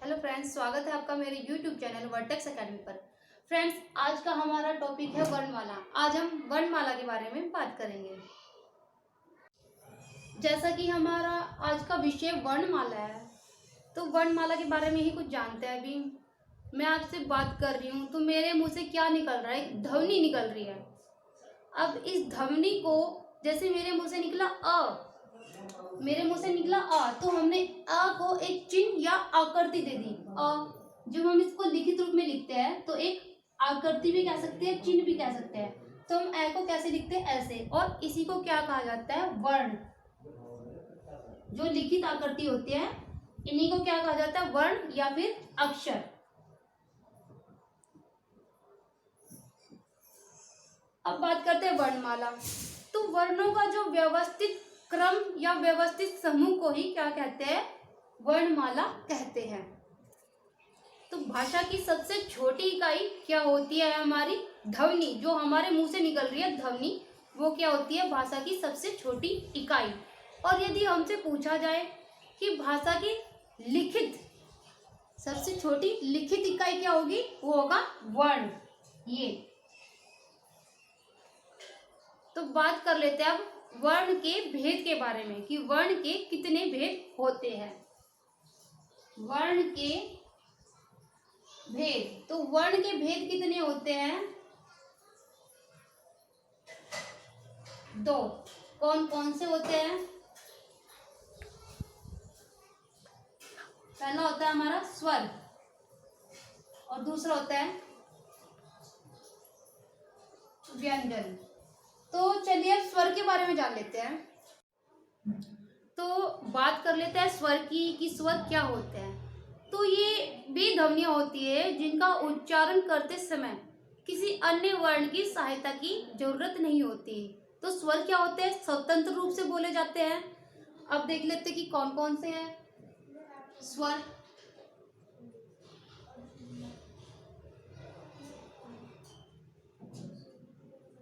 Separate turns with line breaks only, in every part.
Hello friends, स्वागत है आपका मेरे यूट्यूब चैनल वर्टेक्स एकेडमी पर। फ्रेंड्स, आज का हमारा टॉपिक है वर्णमाला। आज हम वर्णमाला के बारे में बात करेंगे। जैसा कि हमारा आज का विषय वर्णमाला है, तो वर्णमाला के बारे में ही कुछ जानते हैं। अभी मैं आपसे बात कर रही हूँ तो मेरे मुंह से क्या निकल रहा है? ध्वनि निकल रही है। अब इस ध्वनि को, जैसे मेरे मुंह से निकला मेरे मुंह से निकला तो हमने अ को एक चिन्ह या आकृति दे दी। जब हम इसको लिखित रूप में लिखते हैं तो एक आकृति भी कह सकते हैं, चिन्ह भी कह सकते हैं। तो हम ए को कैसे लिखते हैं? ऐसे। और इसी को क्या कहा जाता है? वर्ण। जो लिखित आकृति होती है इन्हीं को क्या कहा जाता है? वर्ण या फिर अक्षर। अब बात करते हैं वर्णमाला। तो वर्णों का जो व्यवस्थित क्रम या व्यवस्थित समूह को ही क्या कहते हैं? वर्णमाला कहते हैं। तो भाषा की सबसे छोटी इकाई क्या होती है? हमारी ध्वनि। जो हमारे मुंह से निकल रही है ध्वनि, वो क्या होती है? भाषा की सबसे छोटी इकाई। और यदि हमसे पूछा जाए कि भाषा की लिखित सबसे छोटी लिखित इकाई क्या होगी, वो होगा वर्ण। ये तो बात कर लेते हैं अब वर्ण के भेद के बारे में कि वर्ण के कितने भेद होते हैं। वर्ण के भेद, तो वर्ण के भेद कितने होते हैं? दो। कौन कौन से होते हैं? पहला होता है हमारा स्वर और दूसरा होता है व्यंजन। तो चलिए अब स्वर के बारे में जान लेते हैं। तो बात कर लेते हैं स्वर की कि स्वर क्या होते हैं। तो ये वे ध्वनियां होती है जिनका उच्चारण करते समय किसी अन्य वर्ण की सहायता की जरूरत नहीं होती। तो स्वर क्या होते हैं? स्वतंत्र रूप से बोले जाते हैं। अब देख लेते हैं कि कौन कौन से हैं स्वर।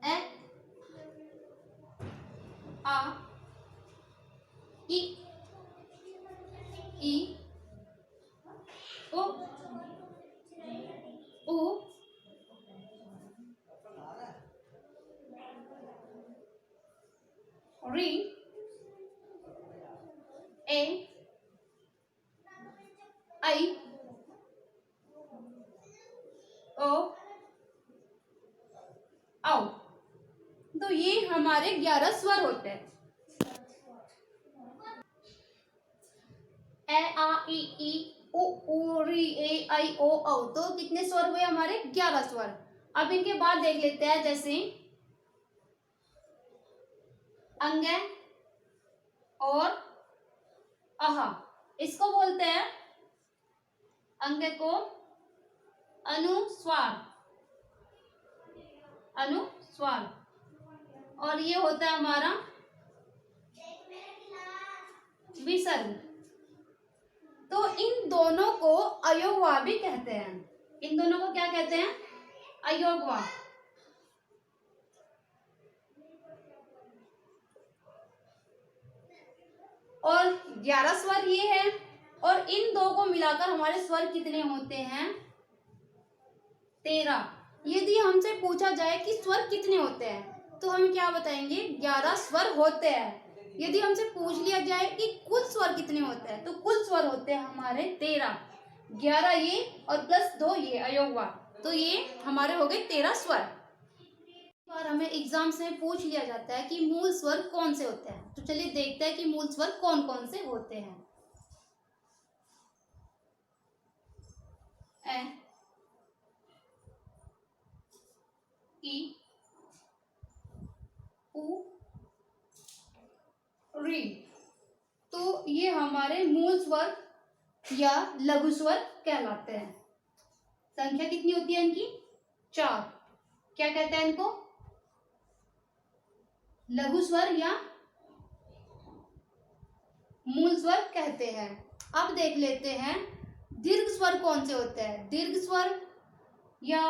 ए, आ, ई, ओ, ऊ, री, ए, आई, ओ, औ। तो ये हमारे 11 स्वर होते हैं। ए, आ, ई, उ, री, ए, आई, ओ, औ। तो कितने स्वर हुए हमारे? 11 स्वर। अब इनके बाद देख लेते हैं, जैसे अंग और अहा। इसको बोलते हैं अंग को अनुस्वार। अनुस्वार। और ये होता है हमारा विसर्ग। तो इन दोनों को अयोगवा भी कहते हैं। इन दोनों को क्या कहते हैं? अयोगवा। और 11 स्वर ये है। और इन दो को मिलाकर हमारे स्वर कितने होते हैं? 13। यदि हमसे पूछा जाए कि स्वर कितने होते हैं तो हम क्या बताएंगे? 11 स्वर होते हैं। यदि हमसे पूछ लिया जाए कि कुल स्वर कितने होते हैं तो कुल स्वर होते हैं हमारे 13। 11 ये और प्लस 2 ये अयोगवा। तो ये हमारे हो गए 13 स्वर। बार हमें एग्जाम से पूछ लिया जाता है कि मूल स्वर कौन से होते हैं। तो चलिए देखते हैं कि मूल स्वर कौन कौन से होते हैं। ए, ई, उ, री। तो ये हमारे मूल स्वर या लघु स्वर कहलाते हैं। संख्या कितनी होती है इनकी? 4। क्या कहते हैं इनको? लघु स्वर या मूल स्वर कहते हैं। अब देख लेते हैं दीर्घ स्वर कौन से होते हैं। दीर्घ स्वर या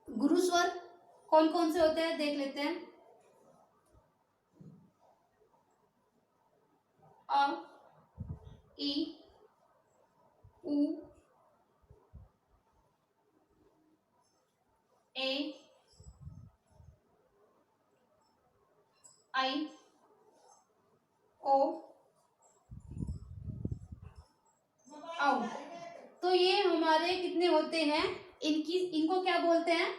गुरु स्वर कौन कौन से होते हैं देख लेते हैं। अ, ई, उ, ओ औ। तो ये हमारे कितने होते हैं, इनको क्या बोलते हैं,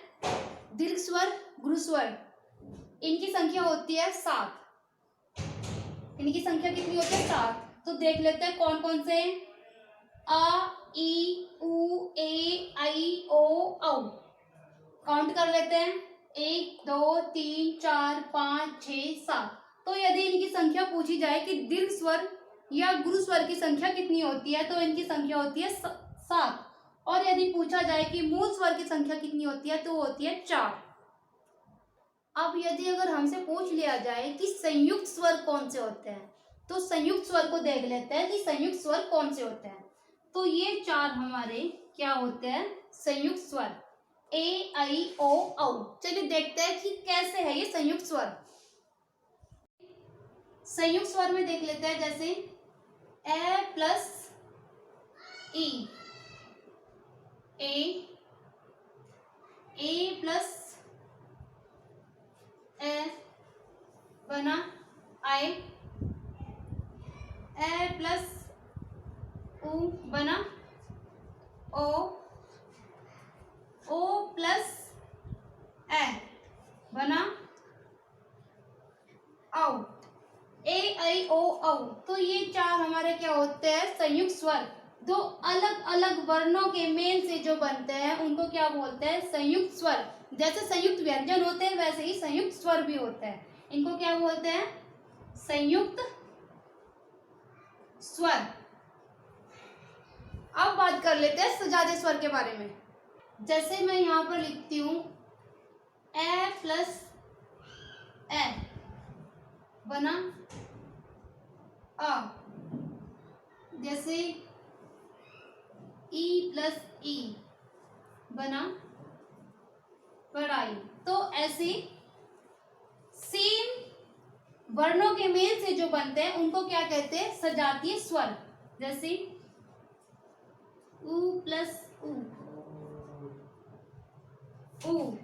दीर्घ स्वर, गुरु स्वर। इनकी संख्या होती है 7। इनकी संख्या कितनी होती है, 7। तो देख लेते हैं कौन कौन से। अ, ई, उ, ए, ऐ, ओ, औ। काउंट कर लेते हैं, 1 2 3 4 5 6 7। तो यदि इनकी संख्या पूछी जाए कि दीर्घ स्वर या गुरु स्वर की संख्या कितनी होती है, तो इनकी संख्या होती है 7। और यदि पूछा जाए कि मूल स्वर की संख्या कितनी होती है, तो वो होती है 4। अब यदि अगर हमसे पूछ लिया जाए कि संयुक्त स्वर कौन से होते हैं, तो संयुक्त स्वर को देख लेते हैं कि संयुक्त स्वर कौन से होते हैं। तो ये 4 हमारे क्या होते हैं, संयुक्त स्वर, ए, ऐ, ओ, औ। चलिए देखते हैं कि कैसे है ये संयुक्त स्वर। संयुक्त स्वर में देख लेते हैं, जैसे ए प्लस ई, ए प्लस ए बना आई, ए प्लस उ बना ओ, ओ प्लस ए बना औ, ए, ऐ, ओ, औ। तो ये 4 हमारे क्या होते हैं, संयुक्त स्वर। दो अलग अलग वर्णों के मेल से जो बनते हैं उनको क्या बोलते हैं, संयुक्त स्वर। जैसे संयुक्त व्यंजन होते हैं वैसे ही संयुक्त स्वर भी होते हैं। इनको क्या बोलते हैं, संयुक्त स्वर। अब बात कर लेते हैं सजातीय स्वर के बारे में। जैसे मैं यहाँ पर लिखती हूँ ए प्लस ए बना अ, जैसे ई प्लस ई बना पढ़ाई। तो ऐसे सेम वर्णों के मेल से जो बनते हैं उनको क्या कहते हैं, सजातीय स्वर। जैसे उ प्लस उ, उ।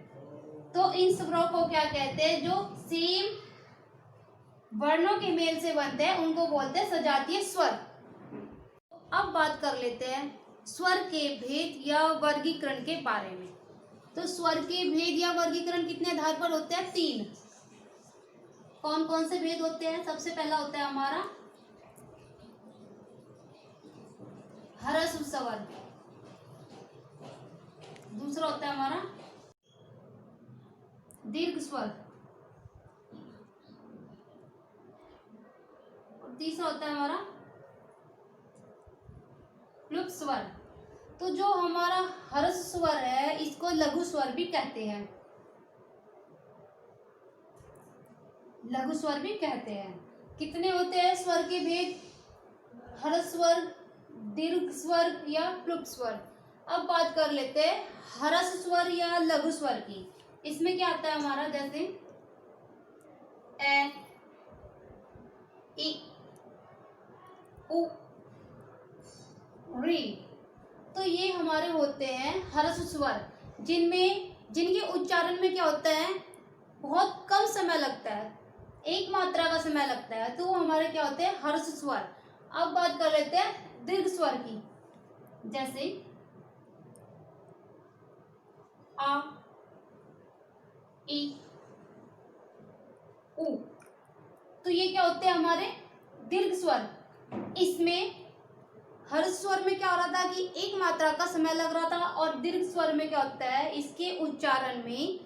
तो इन स्वरों को क्या कहते हैं, जो सेम वर्णों के मेल से बनते हैं उनको बोलते हैं सजातीय स्वर। अब बात कर लेते हैं स्वर के भेद या वर्गीकरण के बारे में। तो स्वर के भेद या वर्गीकरण कितने आधार पर होते हैं, 3। कौन कौन से भेद होते हैं, सबसे पहला होता है हमारा ह्रस्व स्वर, दूसरा होता है हमारा दीर्घ स्वर, और तीसरा होता है हमारा प्लुप स्वर। तो जो हमारा ह्रस्व स्वर है इसको लघु स्वर भी कहते हैं, लघु स्वर भी कहते हैं। कितने होते हैं स्वर के भेद, ह्रस्व स्वर, दीर्घ स्वर या प्लुप स्वर। अब बात कर लेते हैं ह्रस्व स्वर या लघु स्वर की। इसमें क्या आता है हमारा, जैसे ए, ई, उ, री। तो ये हमारे होते हैं ह्रस्व स्वर, जिनके उच्चारण में क्या होता है, बहुत कम समय लगता है, एक मात्रा का समय लगता है, तो वो हमारे क्या होते हैं, ह्रस्व स्वर। अब बात कर लेते हैं दीर्घ स्वर की। जैसे आ, ई, उ। तो ये क्या होते हैं हमारे दीर्घ स्वर। इसमें ह्रस्व स्वर में क्या हो रहा था कि एक मात्रा का समय लग रहा था, और दीर्घ स्वर में क्या होता है, इसके उच्चारण में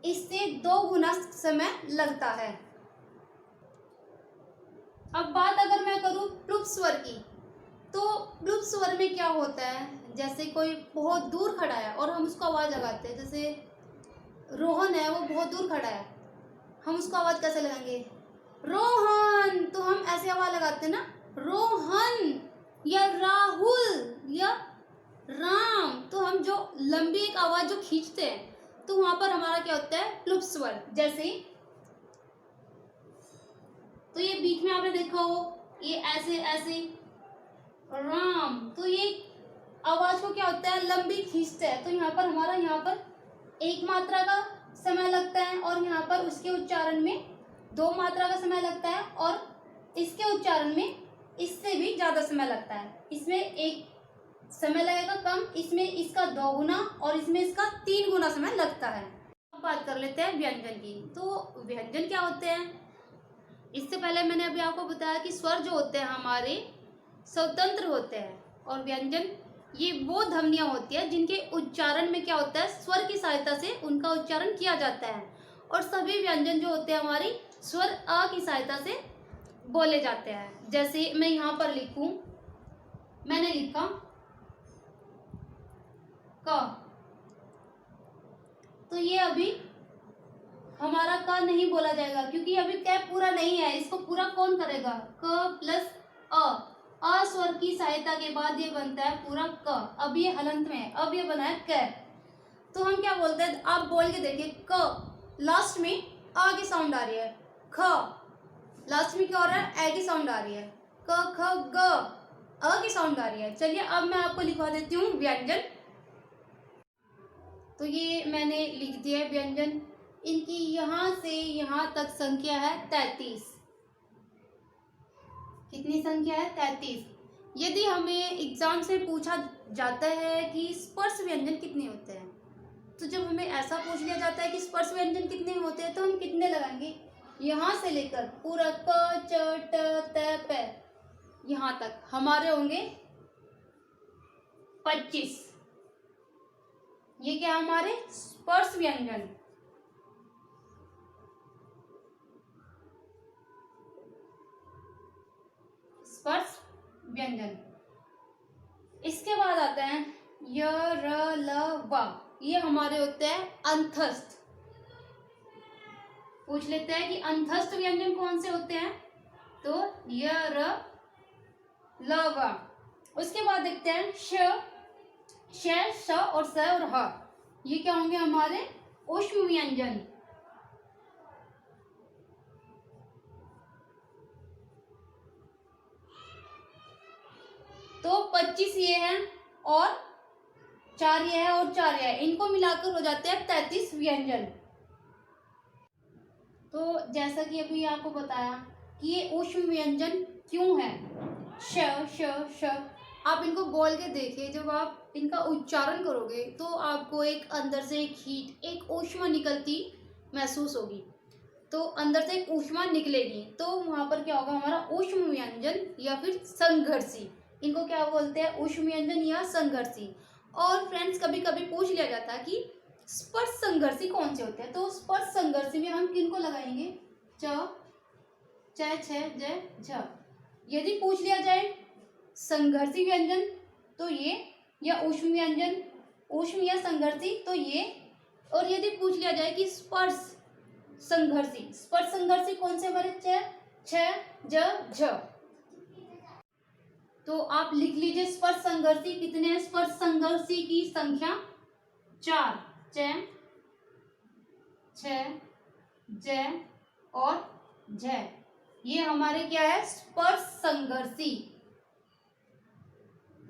इससे 2 गुना समय लगता है। अब बात अगर मैं करूं प्लुप स्वर की, तो प्लुप स्वर में क्या होता है, जैसे कोई बहुत दूर खड़ा है और हम उसको आवाज लगाते हैं, जैसे रोहन है वो बहुत दूर खड़ा है, हम उसको आवाज कैसे लगाएंगे, रोहन। तो हम ऐसे आवाज लगाते हैं ना, रोहन, या राहुल या राम। तो हम जो लंबी एक आवाज जो खींचते हैं, तो वहां पर हमारा क्या होता है, प्लुप स्वर। जैसे तो ये बीच में आपने देखा हो, ये ऐसे ऐसे राम। तो ये आवाज को क्या होता है, लंबी खींचते हैं। तो यहाँ पर हमारा यहाँ पर एक मात्रा का समय लगता है, और यहाँ पर उसके उच्चारण में 2 मात्रा का समय लगता है, और इसके उच्चारण में इससे भी ज्यादा समय लगता है। इसमें एक समय लगेगा कम, इसमें इसका 2 गुना और इसमें इसका 3 गुना समय लगता है। अब बात कर लेते हैं व्यंजन की। तो व्यंजन क्या होते हैं? इससे पहले मैंने अभी आपको बताया कि स्वर जो होते हैं हमारे स्वतंत्र होते हैं और व्यंजन ये वो ध्वनियाँ होती है जिनके उच्चारण में क्या होता है, स्वर की सहायता से उनका उच्चारण किया जाता है। और सभी व्यंजन जो होते हैं हमारी स्वर अ की सहायता से बोले जाते हैं। जैसे मैं यहाँ पर लिखूं, मैंने लिखा क, तो ये अभी हमारा क नहीं बोला जाएगा क्योंकि अभी क पूरा नहीं है। इसको पूरा कौन करेगा? क प्लस अ स्वर की सहायता के बाद ये बनता है पूरा क। अब ये हलंत में है, अब ये बना है क। तो हम क्या बोलते हैं, आप बोल के देखिए, क लास्ट में अ की साउंड आ रही है, ख लास्ट में क्या हो रहा है, ए की साउंड आ रही है, क ख ग अ की साउंड आ रही है। चलिए अब मैं आपको लिखवा देती हूँ व्यंजन। तो ये मैंने लिख दिया है व्यंजन। इनकी यहाँ से यहाँ तक संख्या है 33। कितनी संख्या है? 33। यदि हमें एग्जाम से पूछा जाता है कि स्पर्श व्यंजन कितने होते हैं, तो जब हमें ऐसा पूछ लिया जाता है कि स्पर्श व्यंजन कितने होते हैं, तो हम कितने लगाएंगे? यहाँ से लेकर पूरा क च ट त प यहाँ तक हमारे होंगे 25। ये क्या हमारे स्पर्श व्यंजन। स्पर्श व्यंजन। इसके बाद आते हैं य र ल व। ये हमारे होते हैं अंतस्थ। पूछ लेते हैं कि अंतस्थ व्यंजन कौन से होते हैं, तो य र ल व। उसके बाद देखते हैं श और स और ह। ये क्या होंगे हमारे ऊष्म व्यंजन। तो 25 ये है और 4 ये है और 4 ये है, इनको मिलाकर हो जाते हैं 33 व्यंजन। तो जैसा कि अभी आपको बताया कि ये ऊष्म व्यंजन क्यों है, श आप इनको बोल के देखिए, जब आप इनका उच्चारण करोगे तो आपको एक अंदर से एक हीट, एक ऊष्मा निकलती महसूस होगी। तो अंदर से एक ऊष्मा निकलेगी, तो वहाँ पर क्या होगा, हमारा ऊष्म व्यंजन या फिर संघर्षी। इनको क्या बोलते हैं, ऊष्म व्यंजन या संघर्षी। और फ्रेंड्स कभी कभी पूछ लिया जाता है कि स्पर्श संघर्षी कौन से होते हैं, तो स्पर्श संघर्षी में हम किनको लगाएंगे, च छ ज झ। यदि पूछ लिया जाए संघर्षी व्यंजन तो ये, या ऊष्म व्यंजन, ऊष्म या संघर्षी तो ये। और यदि पूछ लिया जाए कि स्पर्श संघर्षी कौन से हमारे, छ ज झ। तो आप लिख लीजिए स्पर्श संघर्षी कितने हैं। स्पर्श संघर्षी की संख्या 4, च छ ज और झ। ये हमारे क्या है, स्पर्श संघर्षी।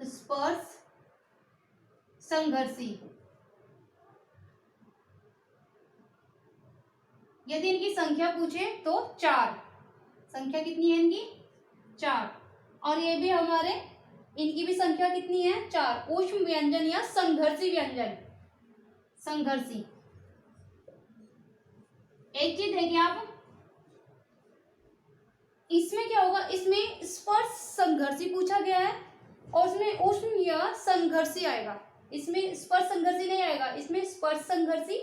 स्पर्श संघर्षी। यदि इनकी संख्या पूछे तो 4। संख्या कितनी है इनकी, 4। और ये भी हमारे, इनकी भी संख्या कितनी है, 4। ऊष्म व्यंजन या संघर्षी व्यंजन, संघर्षी। एक चीज देखिए आप, इसमें क्या होगा, इसमें स्पर्श संघर्षी पूछा गया है और इसमें ऊष्म या संघर्षी आएगा। इसमें स्पर्श संघर्षी नहीं आएगा, इसमें स्पर्श संघर्षी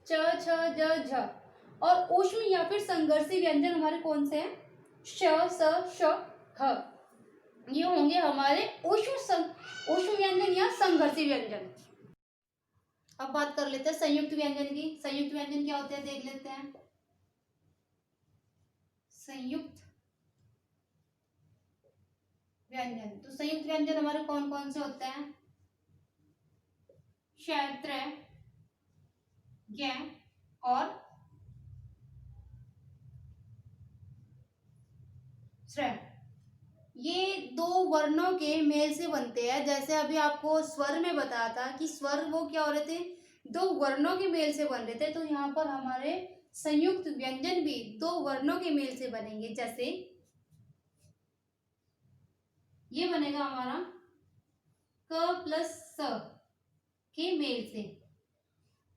च छ ज झ। और ऊष्म या फिर संघर्षी व्यंजन हमारे कौन से हैं, श स श ह। ये होंगे हमारे ऊष्म व्यंजन या संघर्षी व्यंजन। अब बात कर लेते हैं संयुक्त व्यंजन की। संयुक्त व्यंजन क्या होते हैं देख लेते हैं। संयुक्त व्यंजन, तो संयुक्त व्यंजन हमारे कौन कौन से होते हैं, श त्र ज्ञ और श्र। ये 2 वर्णों के मेल से बनते हैं। जैसे अभी आपको स्वर में बताया था कि स्वर वो क्या हो रहे थे, 2 वर्णों के मेल से बन रहे थे। तो यहाँ पर हमारे संयुक्त व्यंजन भी 2 वर्णों के मेल से बनेंगे। जैसे बनेगा हमारा क प्लस स के मेल से।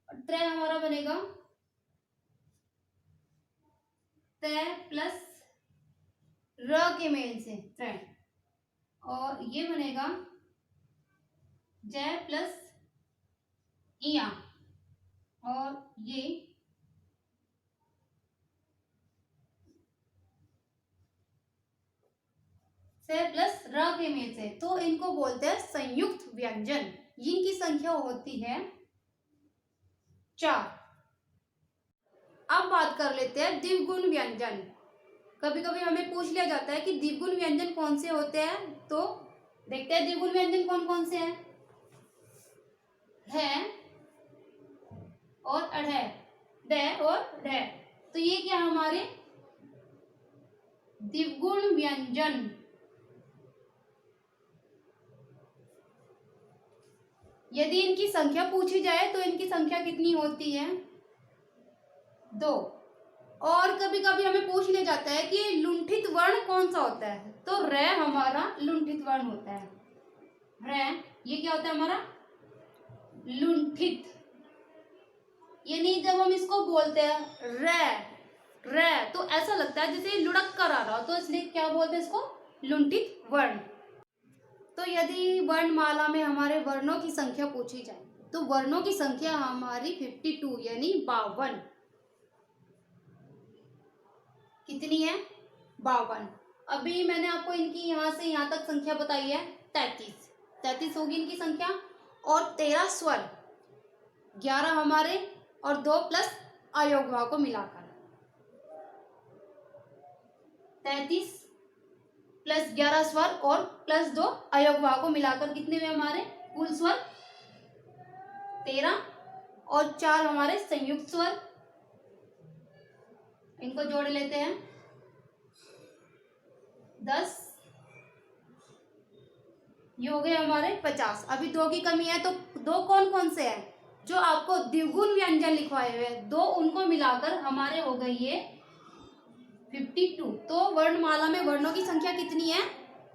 और त्रै हमारा बनेगा तै प्लस र के मेल से त्रै। और ये बनेगा जय प्लस इया। और ये से प्लस र के मेल से। तो इनको बोलते हैं संयुक्त व्यंजन। इनकी संख्या होती है 4। अब बात कर लेते हैं द्विगुण व्यंजन। कभी कभी हमें पूछ लिया जाता है कि द्विगुण व्यंजन कौन से होते हैं, तो देखते हैं द्विगुण व्यंजन कौन कौन से हैं। है और अढ़, ड और ढ। तो ये क्या हमारे द्विगुण व्यंजन। यदि इनकी संख्या पूछी जाए तो इनकी संख्या कितनी होती है? 2। और कभी कभी हमें पूछ लिया जाता है कि लुंठित वर्ण कौन सा होता है, तो र हमारा लुंठित वर्ण होता है। र ये क्या होता है हमारा लुंठित। यानी जब हम इसको बोलते हैं र तो ऐसा लगता है जैसे लुढ़क कर आ रहा हो, तो इसलिए क्या बोलते हैं इसको लुंठित वर्ण। तो यदि वर्णमाला में हमारे वर्णों की संख्या पूछी जाए तो वर्णों की संख्या हमारी 52 यानी 52। कितनी है? 52। अभी मैंने आपको इनकी यहाँ से यहाँ तक संख्या बताई है 33 होगी इनकी संख्या। और 13 स्वर, 11 हमारे और 2 प्लस अयोग भाव को मिलाकर 33 प्लस 11 स्वर और प्लस 2 अयोग भाव को मिलाकर कितने हुए हमारे कुल स्वर? 13 और 4 हमारे संयुक्त स्वर। इनको जोड़ लेते हैं 10, ये हो गए हमारे 50। अभी 2 की कमी है, तो 2 कौन कौन से हैं जो आपको द्विगुण व्यंजन लिखवाए हुए हैं, 2 उनको मिलाकर हमारे हो गई ये 52। तो वर्णमाला में वर्णों की संख्या कितनी है?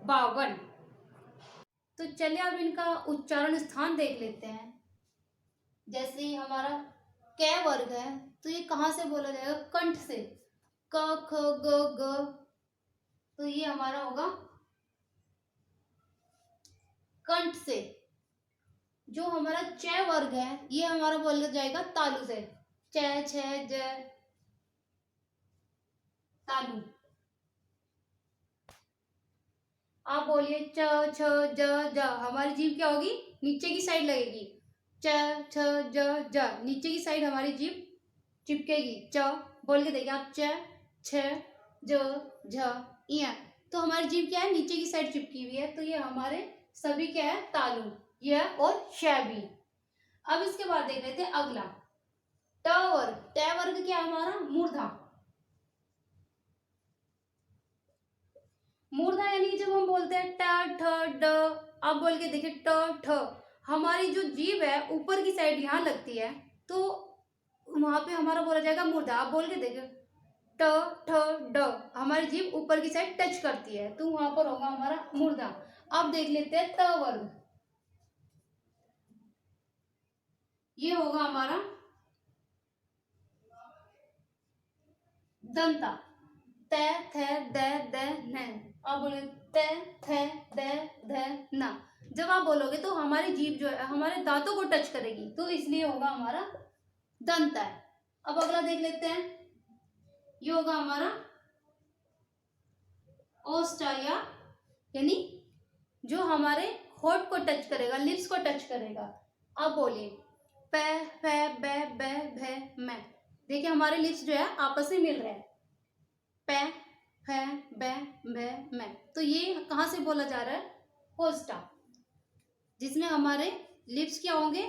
52। तो चलिए अब इनका उच्चारण स्थान देख लेते हैं। जैसे हमारा कै वर्ग है, तो ये कहाँ से बोला जाएगा? कंठ से। क ख ग ग, तो ये हमारा होगा कंठ से। जो हमारा च वर्ग है ये हमारा बोला जाएगा तालु से। च छ ज तालु। आप बोलिए च छ ज ज, हमारी जीभ क्या होगी? नीचे की साइड लगेगी। च छ ज ज, नीचे की साइड हमारी जीभ चिपकेगी। च बोल के देखिए आप, च छ ज झ इया। तो हमारी जीभ क्या है? नीचे की साइड चिपकी हुई है। तो ये हमारे सभी क्या है? तालु। यह और श भी। अब इसके बाद देख लेते हैं अगला ट वर्ग। ट वर्ग क्या है हमारा? मूर्धा। मूर्धा यानी जब हम बोलते हैं ट ठ ड, आप बोल के देखिए ट ठ, हमारी जो जीभ है ऊपर की साइड यहाँ लगती है, तो वहां पे हमारा बोला जाएगा मूर्धा। आप बोल के देखिए ट ठ ड, हमारी जीभ ऊपर की साइड टच करती है, तो वहां पर होगा हमारा मूर्धा। अब देख लेते हैं त वर्ग। ये होगा हमारा दंता। त थ द द न। आप बोलोगे त थ द ध न। जब आप बोलोगे तो हमारी जीभ जो है हमारे दांतों को टच करेगी, तो इसलिए होगा हमारा दंत है। अब अगला देख लेते हैं। ये होगा हमारा ओस्टाया, यानी जो हमारे होठ को टच करेगा, लिप्स को टच करेगा। अब बोलिए प फ ब ब भ म। देखिए हमारे लिप्स जो है आपस में मिल रहे हैं। प फ ब भ म, तो ये कहाँ से बोला जा रहा है? होस्टा, जिसमें हमारे लिप्स क्या होंगे?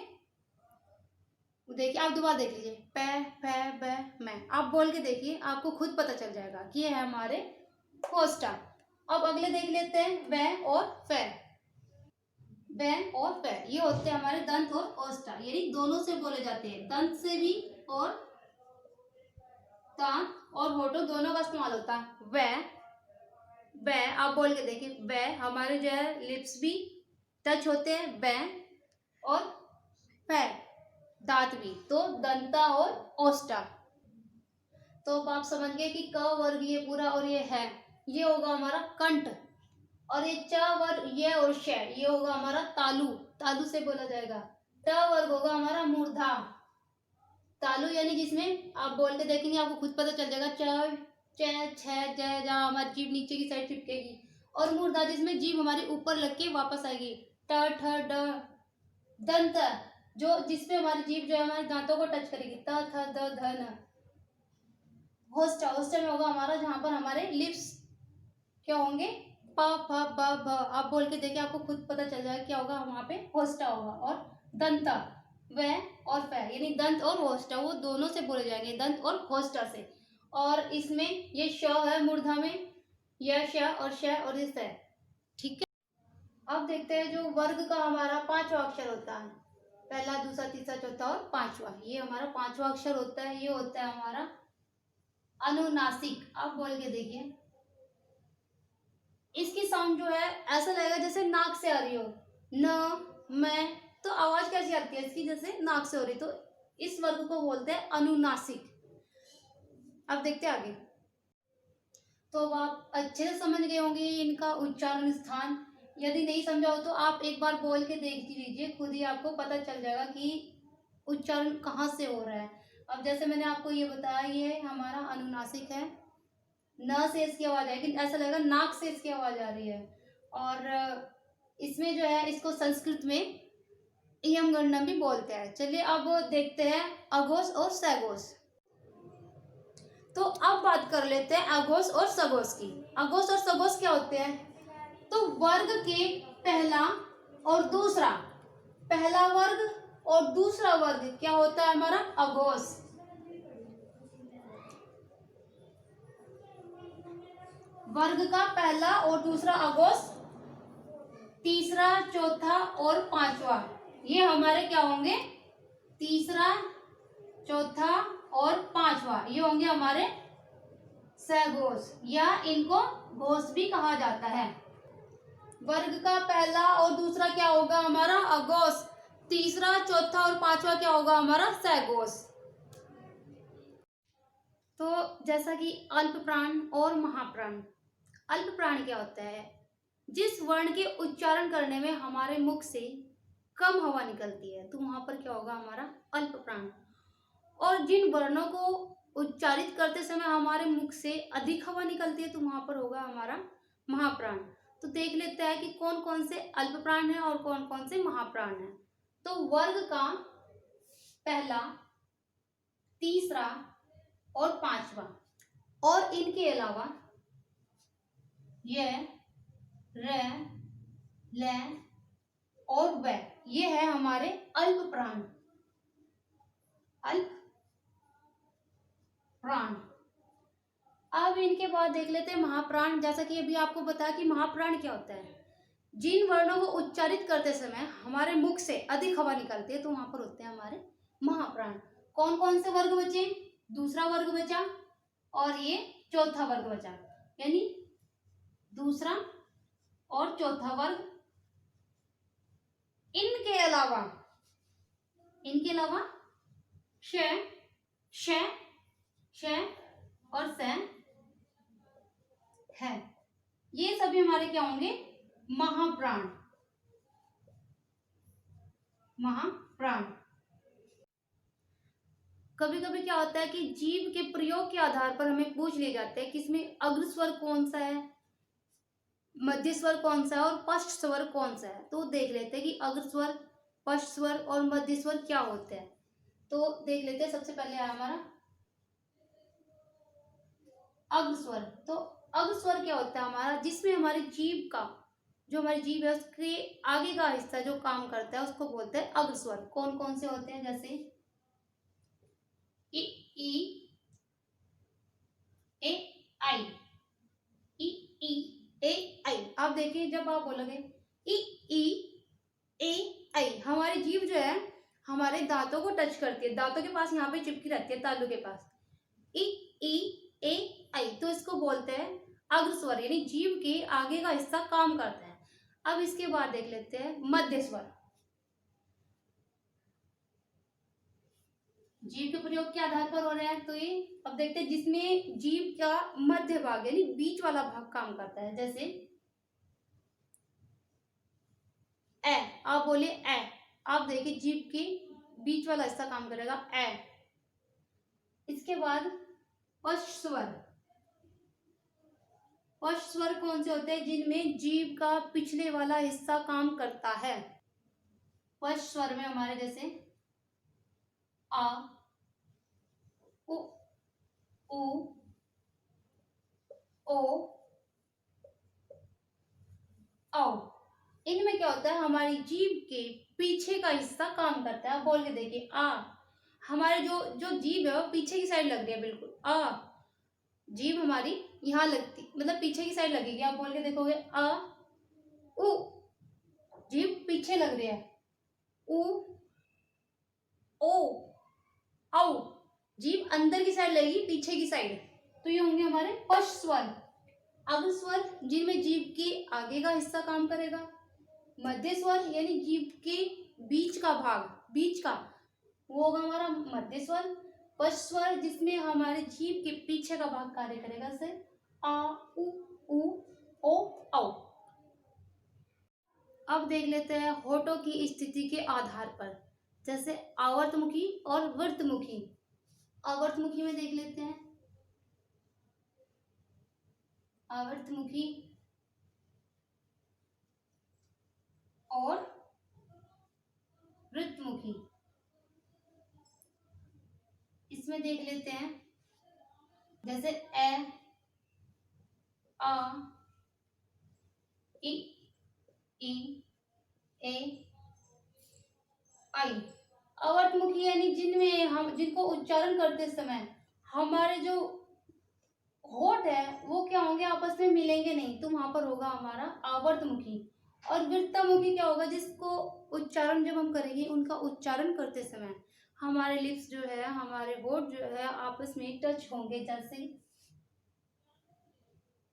देखिए आप दोबारा देख लीजिए प फ ब म। आप बोल के देखिए, आपको खुद पता चल जाएगा कि ये है हमारे होस्टा। अब अगले देख लेते हैं व और फ। व और फ ये होते हैं हमारे दंत और ओष्ठा, यानी दोनों से बोले जाते हैं। दंत से भी और दांत और होठों दोनों का इस्तेमाल होता है। व बै, आप बोल के देखिए, बै हमारे जो है लिप्स भी टच होते हैं, बै, और पै दांत भी, तो दंता और ओष्ठा। तो अब आप समझ गए कि क वर्ग ये पूरा और ये है, ये होगा हमारा कंठ, और ये च वर्ग ये और श ये होगा हमारा तालु, तालु से बोला जाएगा। ट वर्ग होगा हमारा मूर्धा, तालु यानी जिसमें आप बोल के देखेंगे आपको खुद पता चल जाएगा, च च छ ज, जहाँ हमारी जीभ नीचे की साइड चिपकेगी, और मूर्धा जिसमें जीभ हमारी ऊपर लग के वापस आएगी। ट ठ ड, दंत जो जिसपे हमारी जीभ जो है हमारे दांतों को टच करेगी, त थ द ध न। होस्टा, होस्टा में होगा हमारा जहां पर हमारे लिप्स क्या होंगे, प फ ब भ, आप बोल के देखिए आपको खुद पता चल जाएगा क्या होगा, वहां पे होस्टा होगा। और दंता, व और फ यानी दंत और होस्टा वो दोनों से बोले जाएंगे, दंत और होस्टा से। और इसमें ये श है मूर्धा में, यह श और श और ये स, ठीक है। अब देखते हैं जो वर्ग का हमारा पांचवा अक्षर होता है, पहला दूसरा तीसरा चौथा और पांचवा, ये हमारा पांचवा अक्षर होता है, ये होता है हमारा अनुनासिक। आप बोल के देखिए, इसकी साउंड जो है ऐसा लगेगा जैसे नाक से आ रही हो, न मैं, तो आवाज कैसी आती है इसकी, जैसे नाक से हो रही, तो इस वर्ग को बोलते हैं अनुनासिक। अब देखते हैं आगे। तो अब आप अच्छे से समझ गए होंगे इनका उच्चारण स्थान, यदि नहीं समझा हो तो आप एक बार बोल के देख लीजिए, खुद ही आपको पता चल जाएगा कि उच्चारण कहाँ से हो रहा है। अब जैसे मैंने आपको ये बताया, ये हमारा अनुनासिक है, न से इसकी आवाज आएगी, ऐसा लगेगा नाक से इसकी आवाज आ रही है। और इसमें जो है इसको संस्कृत में यम गणना भी बोलते हैं। चलिए अब देखते हैं अघोष और सघोष। तो अब बात कर लेते हैं अघोष और सघोष की। अघोष और सघोष क्या होते हैं, तो वर्ग के पहला और दूसरा, पहला वर्ग और दूसरा वर्ग क्या होता है हमारा, अघोष। वर्ग का पहला और दूसरा अघोष, तीसरा चौथा और पांचवा ये हमारे क्या होंगे, तीसरा चौथा और पांचवा ये होंगे हमारे सघोष, या इनको घोष भी कहा जाता है। वर्ग का पहला और दूसरा क्या होगा हमारा, अघोष, तीसरा चौथा और पांचवा क्या होगा हमारा, सघोष। तो जैसा कि अल्प प्राण और महाप्राण। अल्प प्राण क्या होता है, जिस वर्ण के उच्चारण करने में हमारे मुख से कम हवा निकलती है, तो वहां पर क्या होगा हमारा अल्प प्राण। और जिन वर्णों को उच्चारित करते समय हमारे मुख से अधिक हवा निकलती है, तो वहां पर होगा हमारा महाप्राण। तो देख लेते हैं कि कौन कौन से अल्प प्राण है और कौन कौन से महाप्राण है। तो वर्ग का पहला, तीसरा और पांचवा, और इनके अलावा यह, र, ल और व ये है हमारे अल्प प्राण, अल्प प्राण। अब इनके बाद देख लेते हैं महाप्राण। जैसा कि अभी आपको बताया कि महाप्राण क्या होता है, जिन वर्णों को उच्चारित करते समय हमारे मुख से अधिक हवा निकलती है, तो वहां पर होते हैं हमारे महाप्राण। कौन कौन से वर्ग बचे, दूसरा वर्ग बचा और ये चौथा वर्ग बचा, यानी दूसरा और चौथा वर्ग। इनके अलावा श, श, श और स है, ये सभी हमारे क्या होंगे, महाप्राण, महाप्राण। कभी कभी क्या होता है कि जीभ के प्रयोग के आधार पर हमें पूछ लिए जाते हैं कि इसमें अग्र स्वर कौन सा है, मध्य स्वर कौन सा है और पश्च स्वर कौन सा है। तो देख लेते हैं कि अग्र स्वर, पश्च स्वर और मध्य स्वर क्या होते हैं। तो देख लेते हैं, सबसे पहले है हमारा अग्र स्वर। तो अग्र स्वर क्या होता है हमारा, जिसमें हमारी जीभ का, जो हमारी जीभ है उसके आगे का हिस्सा जो काम करता है उसको बोलते हैं अग्र स्वर। कौन कौन से होते हैं, जैसे इ, ए, आई, ए, आई। आप देखिए जब आप बोलोगे ए, आई, हमारी जीभ जो है हमारे दांतों को टच करती है, दांतों के पास यहाँ पे चिपकी रहती है, तालू के पास, ए, आई, तो इसको बोलते हैं अग्रस्वर यानी जीभ के आगे का हिस्सा काम करता है। अब इसके बाद देख लेते हैं मध्य स्वर। जीभ के प्रयोग के आधार पर हो रहे हैं, तो ये अब देखते हैं जिसमें जीभ का मध्य भाग यानी बीच वाला भाग काम करता है। जैसे ए, आप बोले ए, आप देखिए जीभ के बीच वाला हिस्सा काम करेगा ए। इसके बाद पश्च स्वर। पश्च स्वर कौन से होते हैं? जिनमें जीभ का पिछले वाला हिस्सा काम करता है। पश्च स्वर में हमारे जैसे आ, उ, उ, ओ, औ। इनमें क्या होता है? हमारी जीभ के पीछे का हिस्सा काम करता है। आप बोल के देखिए आ, हमारे जो जो जीभ है वो पीछे की साइड लग रही है, बिल्कुल आ, जीभ हमारी यहाँ लगती, मतलब पीछे की साइड लगेगी। आप बोल के देखोगे आ, उ, जीभ पीछे लग रही है, उ, ओ, औ, जीभ अंदर की साइड लगेगी, पीछे की साइड। तो ये होंगे हमारे पश्च स्वर। अग्र स्वर जिनमें जीभ के आगे का हिस्सा काम करेगा। मध्य स्वर यानी जीभ के बीच का भाग, बीच का, वो होगा हमारा मध्य स्वर। पश्च स्वर जिसमें हमारे जीभ के पीछे का भाग कार्य करेगा, से आ, उ, ओ, औ। अब देख लेते हैं होठों की स्थिति के आधार पर, जैसे आवर्तमुखी और वर्तमुखी। आवर्तमुखी में देख लेते हैं आवर्तमुखी और वृत्तमुखी। इसमें देख लेते हैं जैसे ए, आ, इ, ए, आई। अवर्तमुखी यानी जिनमें हम जिनको उच्चारण करते समय हमारे जो होठ है वो क्या होंगे? आपस में मिलेंगे नहीं, तो वहां पर होगा हमारा आवर्तमुखी। और वृत्तमुखी क्या होगा? जिसको उच्चारण जब हम करेंगे, उनका उच्चारण करते समय हमारे लिप्स जो है, हमारे होठ जो है आपस में टच होंगे, जैसे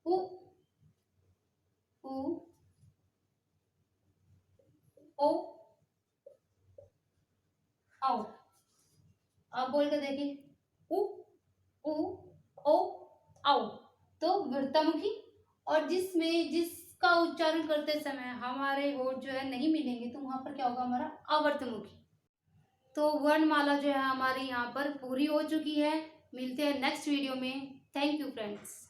उ, उ, ओ, औ। आप बोल कर देखिए उ, उ, ओ, औ। तो वृत्तमुखी। और जिसका उच्चारण करते समय हमारे होठ जो है नहीं मिलेंगे, तो वहां पर क्या होगा? हमारा आवर्तमुखी। तो वर्णमाला जो है हमारी यहाँ पर पूरी हो चुकी है। मिलते हैं नेक्स्ट वीडियो में। Thank you friends.